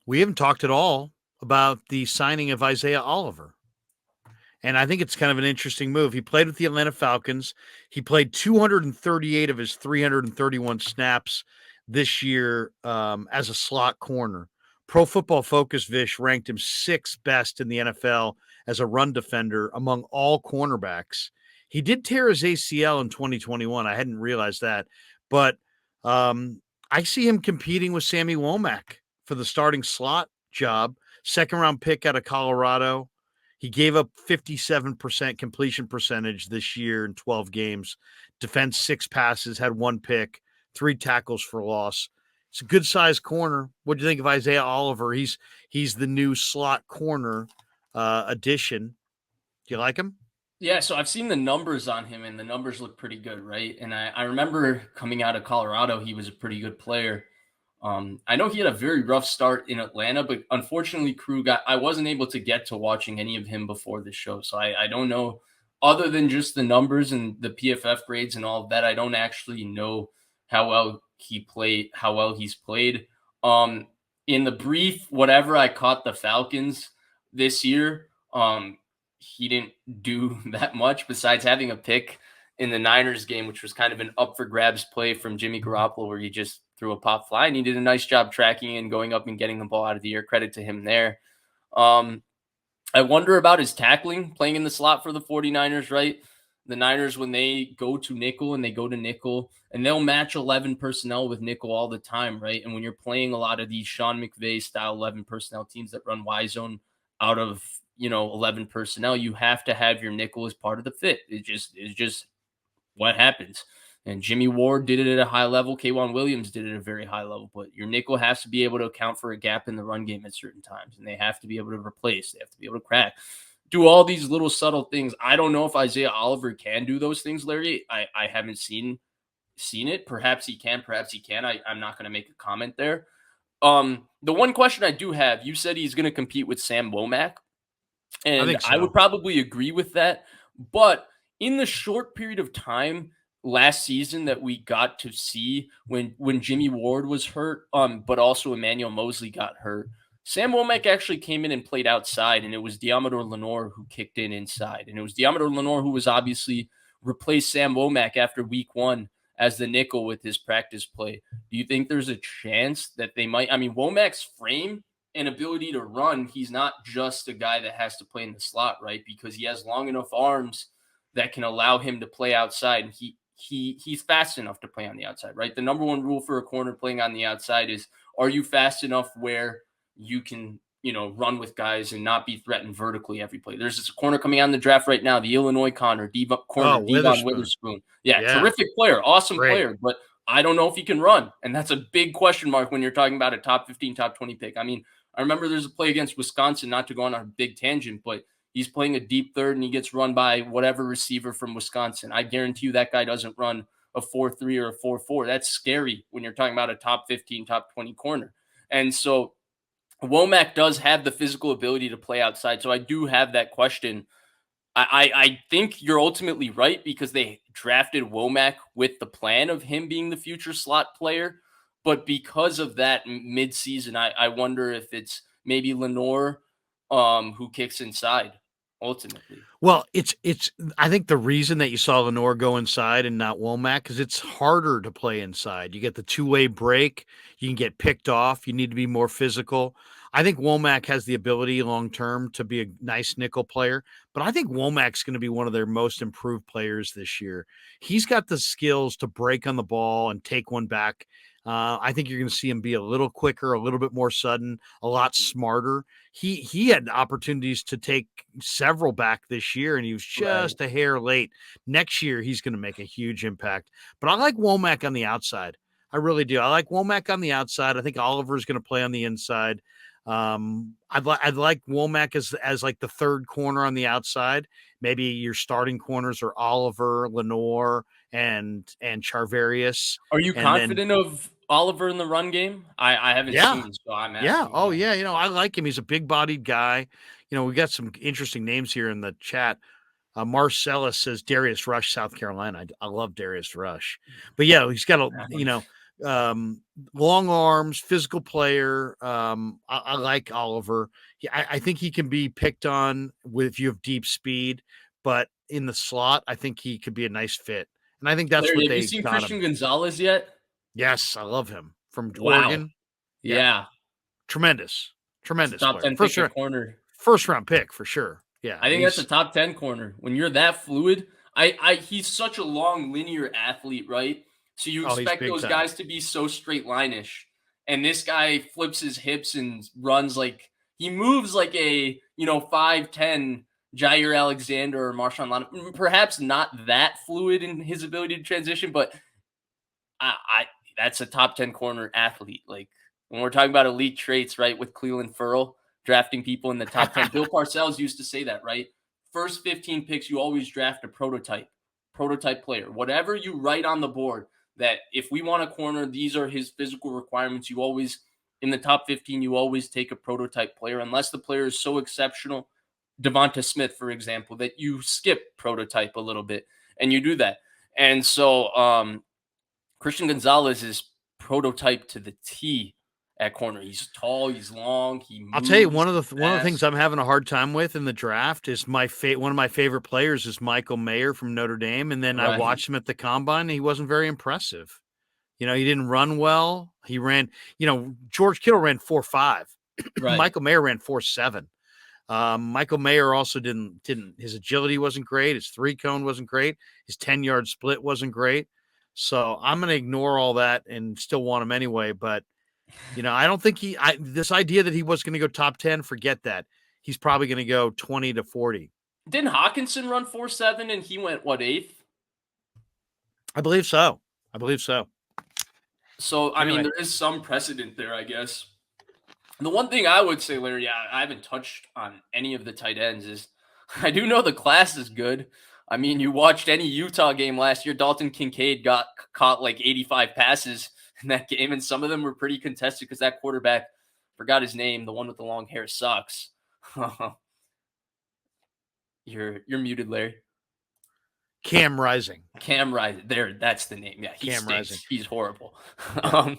We haven't talked at all about the signing of Isaiah Oliver. And I think it's kind of an interesting move. He played with the Atlanta Falcons. He played 238 of his 331 snaps this year as a slot corner. Pro Football Focus Vish ranked him sixth best in the NFL as a run defender among all cornerbacks. He did tear his ACL in 2021. I hadn't realized that. But I see him competing with Sammy Womack for the starting slot job. Second round pick out of Colorado. He gave up 57% completion percentage this year in 12 games, defensed 6 passes, had 1 pick, 3 tackles for loss. It's a good sized corner. What do you think of Isaiah Oliver? He's the new slot corner addition. Do you like him? Yeah, so I've seen the numbers on him, and the numbers look pretty good, right? And I remember coming out of Colorado, he was a pretty good player. I know he had a very rough start in Atlanta, but unfortunately, I wasn't able to get to watching any of him before the show. So I don't know, other than just the numbers and the PFF grades and all of that, I don't actually know how well how well he's played. In the brief, whatever I caught the Falcons this year, he didn't do that much besides having a pick in the Niners game, which was kind of an up for grabs play from Jimmy Garoppolo, where he just threw a pop fly, and he did a nice job tracking and going up and getting the ball out of the air. Credit to him there. I wonder about his tackling, playing in the slot for the 49ers, right? The Niners, when they go to nickel and they go to nickel, and they'll match 11 personnel with nickel all the time, right? And when you're playing a lot of these Sean McVay style 11 personnel teams that run Y zone out of 11 personnel, you have to have your nickel as part of the fit. It's just what happens. And Jimmy Ward did it at a high level. K'Wan Williams did it at a very high level. But your nickel has to be able to account for a gap in the run game at certain times. And they have to be able to replace. They have to be able to crack. Do all these little subtle things. I don't know if Isaiah Oliver can do those things, Larry. I haven't seen it. Perhaps he can. Perhaps he can. I'm not going to make a comment there. The one question I do have, you said he's going to compete with Sam Womack. I And think I would so. probably agree with that. But in the short period of time last season that we got to see when Jimmy Ward was hurt, but also Emmanuel Mosley got hurt, Sam Womack actually came in and played outside, and it was Diamador Lenore who kicked in inside. And it was Diamador Lenore who was obviously replaced Sam Womack after week 1 as the nickel with his practice play. Do you think there's a chance that they might? I mean, Womack's frame and ability to run, he's not just a guy that has to play in the slot, right? Because he has long enough arms that can allow him to play outside. And he's fast enough to play on the outside, right? The number one rule for a corner playing on the outside is, are you fast enough where you can, run with guys and not be threatened vertically every play? There's this corner coming out in the draft right now, the Illinois corner, Oh, Devon Witherspoon. Witherspoon. Yeah, Yeah, terrific player, awesome great. player, but I don't know if he can run. And that's a big question mark when you're talking about a top 15, top 20 pick. I mean, I remember there's a play against Wisconsin, not to go on a big tangent, but he's playing a deep third and he gets run by whatever receiver from Wisconsin. I guarantee you that guy doesn't run a 4.3 or a 4.4. That's scary when you're talking about a top 15, top 20 corner. And so Womack does have the physical ability to play outside. So I do have that question. I think you're ultimately right because they drafted Womack with the plan of him being the future slot player. But because of that midseason, I wonder if it's maybe Lenore who kicks inside ultimately. Well, it's I think the reason that you saw Lenore go inside and not Womack is it's harder to play inside. You get the two-way break, you can get picked off, you need to be more physical. I think Womack has the ability long term to be a nice nickel player, but I think Womack's going to be one of their most improved players this year. He's got the skills to break on the ball and take one back. I think you're going to see him be a little quicker, a little bit more sudden, a lot smarter. He had opportunities to take several back this year, and he was Right. just a hair late. Next year, he's going to make a huge impact. But I like Womack on the outside. I really do. I like Womack on the outside. I think Oliver's going to play on the inside. I'd like Womack as like the third corner on the outside. Maybe your starting corners are Oliver, Lenore, and Charvarius, Are you and then confident of Oliver in the run game? I haven't yeah, seen, so I'm yeah. asking. Oh, Yeah. yeah. I like him. He's a big bodied guy. We got some interesting names here in the chat. Marcellus says Darius Rush, South Carolina. I love Darius Rush, but yeah, he's got a That one. long arms, physical player. I like Oliver. I think he can be picked on if you have deep speed, but in the slot, I think he could be a nice fit. And I think that's Larry, what have you they seen got him. Christian Gonzalez yet? Yes, I love him from Wow. Oregon. Yeah, Yeah. tremendous It's a top player. 10 pick at corner. First round pick for sure. Yeah, I think that's a top 10 corner. When you're that fluid, he's such a long linear athlete, right? So you he's expect big those time. guys to be so straight line-ish. And this guy flips his hips and runs like he moves like a 5'10" Jair Alexander or Marshawn Lattimore. Perhaps not that fluid in his ability to transition, but I that's a top 10 corner athlete. Like when we're talking about elite traits, right? With Cleveland Furl drafting people in the top 10. Bill Parcells used to say that, right? First 15 picks, you always draft a prototype player. Whatever you write on the board, that if we want a corner, these are his physical requirements. You always, in the top 15, you always take a prototype player, unless the player is so exceptional. Devonta Smith, for example, that you skip prototype a little bit and you do that. And so, Christian Gonzalez is prototype to the T at corner. He's tall, he's long, he moves. I'll tell you one of the things I'm having a hard time with in the draft is one of my favorite players is Michael Mayer from Notre Dame, and then I watched him at the combine. And he wasn't very impressive. He didn't run well. He ran. George Kittle ran 4.5. Right. Michael Mayer ran 4.7. Michael Mayer also didn't. His agility wasn't great. His 3-cone wasn't great. His 10-yard split wasn't great. So I'm going to ignore all that and still want him anyway. But, I don't think this idea that he was going to go top 10, forget that. He's probably going to go 20 to 40. Didn't Hawkinson run 4.7 and he went, 8th? I believe so. So, I mean, there is some precedent there, I guess. The one thing I would say, Larry, I haven't touched on any of the tight ends, is I do know the class is good. I mean, you watched any Utah game last year, Dalton Kincaid got caught like 85 passes in that game, and some of them were pretty contested because that quarterback, forgot his name, the one with the long hair, sucks. You're muted, Larry. Cam Rising. There, that's the name. Yeah, he Cam stinks. Rising. He's horrible. Yeah.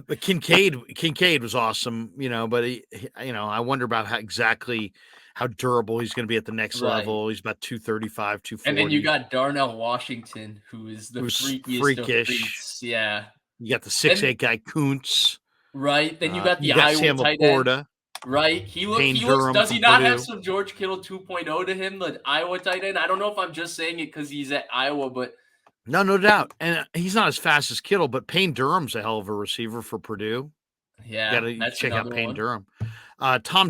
But Kincaid was awesome, but he I wonder about how durable he's going to be at the next level. He's about 235, 240. And then you got Darnell Washington, who's freakiest of freaks. Yeah. You got the 6'8" guy Kuntz. Right. Then you got the Iowa Sam tight Laporta. end. Right. He looks, does he not have some George Kittle 2.0 to him, the Iowa tight end? I don't know if I'm just saying it because he's at Iowa, but no doubt. And he's not as fast as Kittle, but Payne Durham's a hell of a receiver for Purdue. Yeah. You got to check out Payne Durham. Tom